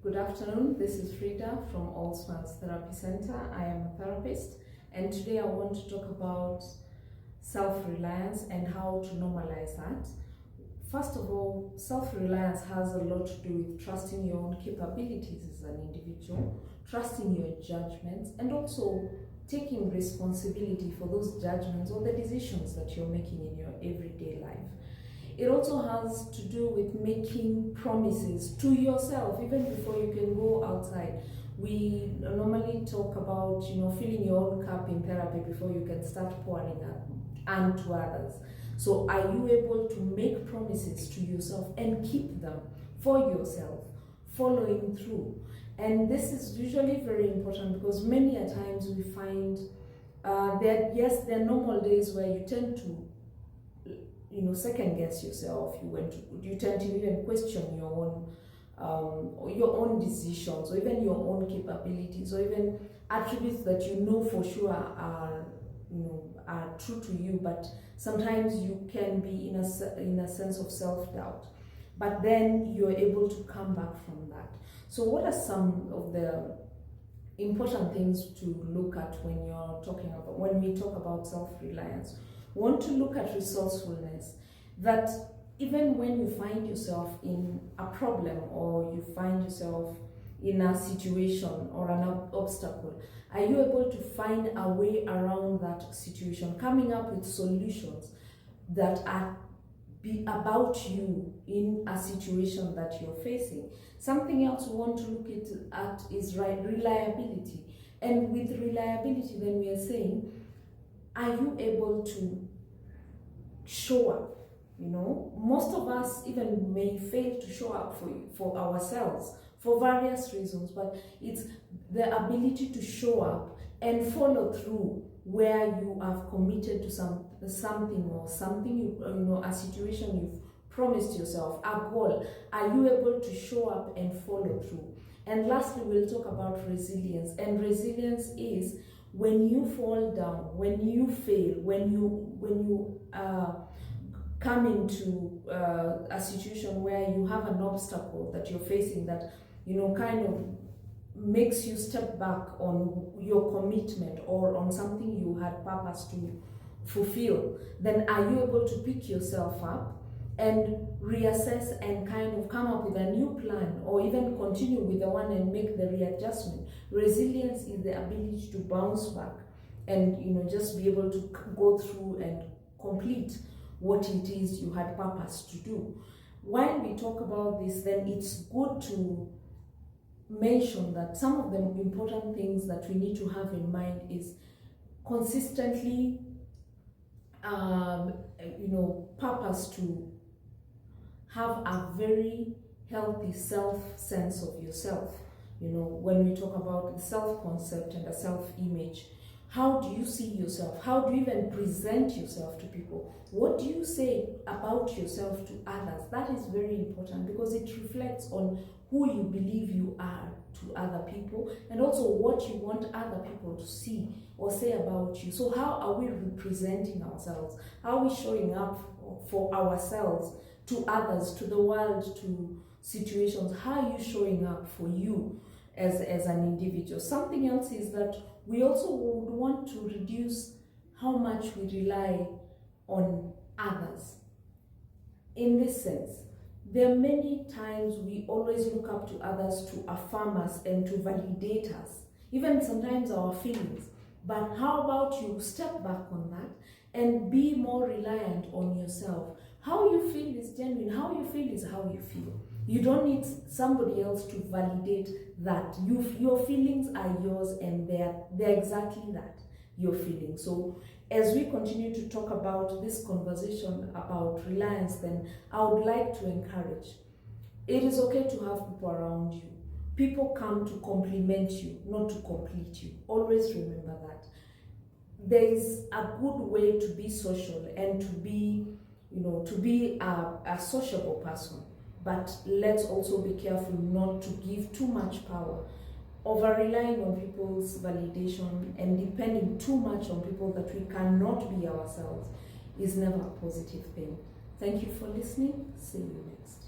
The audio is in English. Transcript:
Good afternoon, this is Frida from Allspan's Therapy Center. I am a therapist, and today I want to talk about self-reliance and how to normalize that. First of all, self-reliance has a lot to do with trusting your own capabilities as an individual, trusting your judgments, and also taking responsibility for those judgments or the decisions that you're making in your everyday life. It also has to do with making promises to yourself even before you can go outside. We normally talk about, filling your own cup in therapy before you can start pouring onto others. So are you able to make promises to yourself and keep them for yourself, following through? And this is usually very important because many a times we find that yes, there are normal days where you tend to second guess yourself. You tend to even question your own decisions, or even your own capabilities, or even attributes that you know for sure are true to you. But sometimes you can be in a sense of self-doubt. But then you're able to come back from that. So what are some of the important things to look at when we talk about self-reliance? We want to look at resourcefulness, that even when you find yourself in a problem or you find yourself in a situation or an obstacle, are you able to find a way around that situation, coming up with solutions that are about you in a situation that you're facing? Something else we want to look at is reliability. And with reliability, then we are saying, are you able to show up? Most of us even may fail to show up for ourselves for various reasons, but it's the ability to show up and follow through where you have committed to something, a situation you've promised yourself, a goal. Are you able to show up and follow through? And lastly, we'll talk about resilience. And resilience is when you fall down, when you fail, when you come into a situation where you have an obstacle that you're facing that kind of makes you step back on your commitment or on something you had purpose to fulfill, then are you able to pick yourself up and reassess and kind of come up with a new plan, or even continue with the one and make the readjustment? Resilience is the ability to bounce back and just be able to go through and complete what it is you had purpose to do. While we talk about this, then it's good to mention that some of the important things that we need to have in mind is consistently purpose to have a very healthy sense of yourself. When we talk about the self-concept and the self-image, how do you see yourself? How do you even present yourself to people? What do you say about yourself to others? That is very important because it reflects on who you believe you are to other people, and also what you want other people to see or say about you. So how are we representing ourselves? How are we showing up for ourselves to others, to the world, to situations? How are you showing up for you as an individual? Something else is that we also would want to reduce how much we rely on others. In this sense, there are many times we always look up to others to affirm us and to validate us, even sometimes our feelings. But how about you step back on that and be more reliant on yourself? How you feel is genuine. How you feel is how you feel. You don't need somebody else to validate that. Your feelings are yours, and they're exactly that, your feelings. So as we continue to talk about this conversation about reliance, then I would like to encourage, it is okay to have people around you. People come to compliment you, not to complete you. Always remember that. There is a good way to be social and to be a sociable person. But let's also be careful not to give too much power. Over-relying on people's validation and depending too much on people that we cannot be ourselves is never a positive thing. Thank you for listening. See you next.